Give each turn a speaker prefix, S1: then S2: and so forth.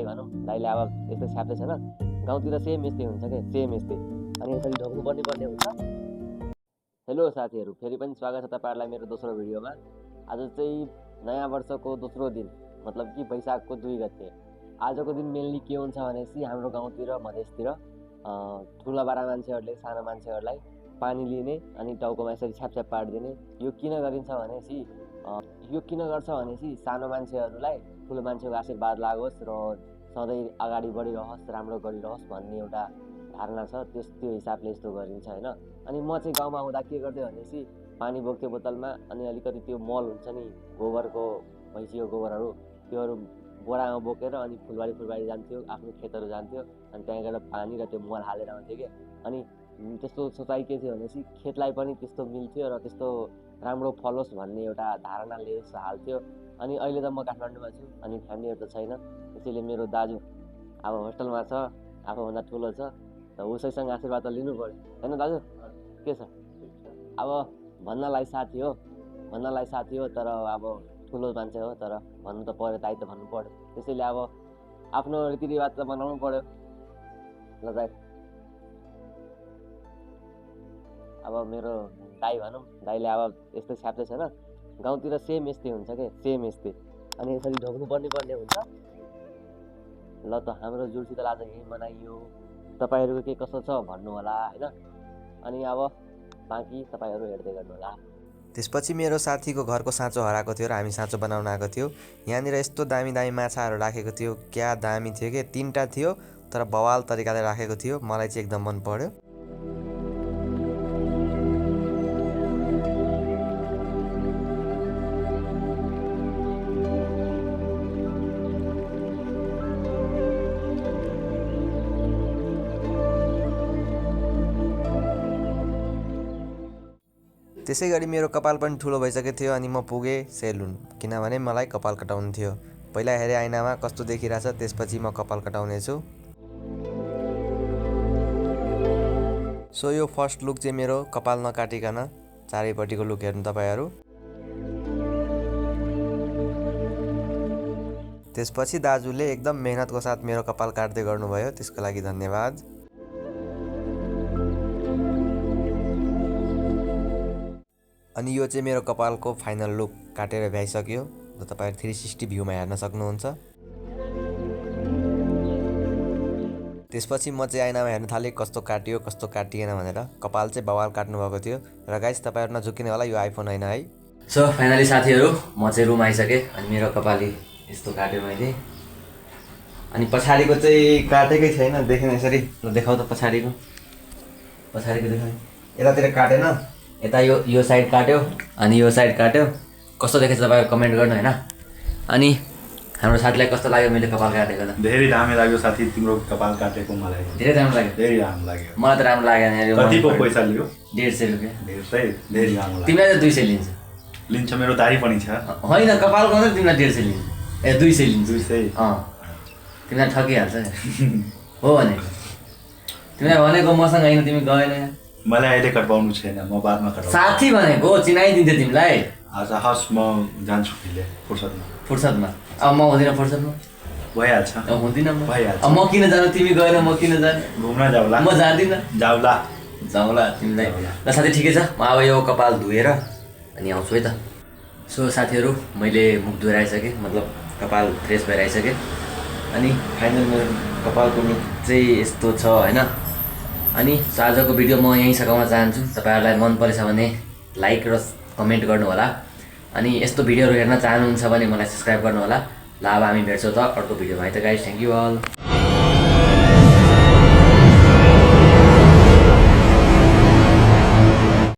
S1: भनौँ दाइले अब यस्तो छ्याप्दै छैन गाउँतिर सेम यस्तै हुन्छ क्या सेम यस्तै अनि यसरी ढोग्नु पर्ने हुन्छ। हेलो साथीहरू, फेरि पनि स्वागत छ तपाईँहरूलाई मेरो दोस्रो भिडियोमा। आज चाहिँ नयाँ वर्षको दोस्रो दिन मतलब कि वैशाखको 2 गते। आजको दिन मेनली के हुन्छ भनेपछि हाम्रो गाउँतिर मधेसतिर ठुला बडा मान्छेहरूले सानो मान्छेहरूलाई पानी लिने अनि टाउकोमा यसरी छ्यापछ्याप पारिदिने। यो किन गरिन्छ भनेपछि सानो मान्छेहरूलाई ठुलो मान्छेको आशीर्वाद लागोस् र सधैँ अगाडि बढिरहोस्, राम्रो गरिरहोस् भन्ने एउटा धारणा छ। त्यो हिसाबले यस्तो गरिन्छ होइन। अनि म चाहिँ गाउँमा आउँदा के गर्थेँ भनेपछि पानी बोक्थेँ बोतलमा अनि अलिकति त्यो मल हुन्छ नि गोबरको, भैँसीको गोबरहरू, त्योहरू बोरामा बोकेर अनि फुलबारी जान्थ्यो, आफ्नो खेतहरू जान्थ्यो अनि त्यहाँ गएर पानी र त्यो मल हालेर आउँथ्यो क्या। अनि त्यस्तो सोचाइ के थियो भनेपछि खेतलाई पनि त्यस्तो मिल्थ्यो र त्यस्तो राम्रो फलोस् भन्ने एउटा धारणाले यस्तो हाल्थ्यो। अनि अहिले त म काठमाडौँमा छु अनि फ्यामिलीहरू त छैन, त्यसैले मेरो दाजु अब होस्टेलमा छ, आफूभन्दा ठुलो छ, त उसैसँग आशीर्वाद त लिनु पऱ्यो होइन दाजु, के छ? अब भन्नलाई साथी हो तर अब ठुलो मान्छे हो, तर भन्नु त पऱ्यो, दाइ त भन्नु पऱ्यो। त्यसैले अब आफ्नो रीतिरिवाज त बनाउनु पऱ्यो ल दाइ। अब मेरो दाइ भनौँ दाइले अब यस्तो छ्याप्दै छैन गाउँतिर सेम यस्तै हुन्छ क्या सेम यस्तै अनि यसरी ढोग्नु पर्ने हुन्छ। ल त हाम्रो जुडसितल आज यहीँ मनाइयो। तपाईँहरूको के कसो छ भन्नु होला होइन। अनि अब बाँकी तपाईँहरू हेर्दै गर्नु होला।
S2: त्यसपछि मेरो साथीको घरको साँचो हराएको थियो र हामी साँचो बनाउन आएको थियो। यहाँनिर यस्तो दामी माछाहरू राखेको थियो, क्या दामी थियो कि 3टा थियो तर बवाल तरिकाले राखेको थियो। मलाई चाहिँ एकदम मन पर्यो। त्यसै गरी मेरो कपाल पनि ठुलो भइसकेको थियो अनि म पुगेँ सेलुन, किनभने मलाई कपाल कटाउनु थियो। पहिला हेरेँ ऐनामा कस्तो देखिरहेछ, त्यसपछि म कपाल कटाउनेछु। सो यो फर्स्ट लुक चाहिँ मेरो कपाल नकाटिकन चारैपट्टिको लुक हेर्नु तपाईँहरू। त्यसपछि दाजुले एकदम मेहनतको साथ मेरो कपाल काट्दै गर्नुभयो, त्यसको लागि धन्यवाद। अनि यो चाहिँ मेरो कपालको फाइनल लुक काटेर भ्याइसक्यो र तपाईँहरू 360 भ्यूमा हेर्न सक्नुहुन्छ। त्यसपछि म चाहिँ ऐनामा हेर्न थालेँ कस्तो काटियो कस्तो काटिएन भनेर। कपाल चाहिँ बवाल काट्नु भएको थियो र गाइस तपाईँहरू नझुक्किने होला, यो आइफोन होइन है।
S1: सो फाइनली साथीहरू म चाहिँ रुम आइसकेँ अनि मेरो कपाली यस्तो काट्यो मैले। अनि पछाडिको चाहिँ काटेकै छैन, देखेन यसरी। ल देखाउ त पछाडिको देखाउ। यतातिर काटेन, यता यो साइड काट्यो अनि यो साइड काट्यो। कस्तो देखेछ तपाईँहरू कमेन्ट गर्नु होइन। अनि हाम्रो साथीलाई कस्तो लाग्यो मैले कपाल काटेको त?
S3: धेरै राम्रो लाग्यो साथी, तिम्रो कपाल काटेको मलाई
S1: धेरै राम्रो लाग्यो।
S3: धेरै राम्रो लाग्यो।
S1: मलाई त राम्रो लागेन।
S3: कतिको पैसा लियो?
S1: 150 रुपियाँ।
S3: धेरै राम्रो लाग्यो।
S1: तिमीलाई त 200
S3: लिन्छ, मेरो दारी पनि छ।
S1: होइन कपालको मात्रै तिमीलाई 150 लिन्छ। 200 लिन्छ।
S3: 200?
S1: तिमीलाई ठकिहाल्छ हो भने। तिमीलाई भनेको मसँग होइन, तिमी गएन।
S3: मलाई अहिले कटवाउनु छैन, म बादमा कटवाउँछु।
S1: साथी भनेको चिनाइदिन्थ्यो तिमीलाई।
S3: आज हस् म जान्छु अहिले फुर्सदमा।
S1: अब म हुँदिनँ फुर्सदमा,
S3: भइहाल्छ।
S1: हुँदिनँ म।
S3: भइहाल्छ।
S1: अब म किन जानु, तिमी गएर म किन जानु?
S3: घुम्न जाउला।
S1: म जाँदिनँ।
S3: जाउला
S1: तिमीलाई। ल साथी ठिकै छ, म अब यो कपाल धोएर अनि आउँछु है त। सो साथीहरू मैले मुख धोइराइसकेँ, मतलब कपाल फ्रेस भइरहेको अनि फाइनल मेरो कपालको लुक चाहिँ यस्तो छ होइन। अनि आजको भिडियो म यहीँ सघाउन चाहन्छु। तपाईँहरूलाई मन परेछ भने लाइक र कमेन्ट गर्नु होला। अनि यस्तो भिडियोहरू हेर्न चाहनुहुन्छ भने मलाई सब्सक्राइब गर्नु होला। ल अब हामी भेट्छौँ त अर्को भिडियोमा है त गाइस। Thank you all.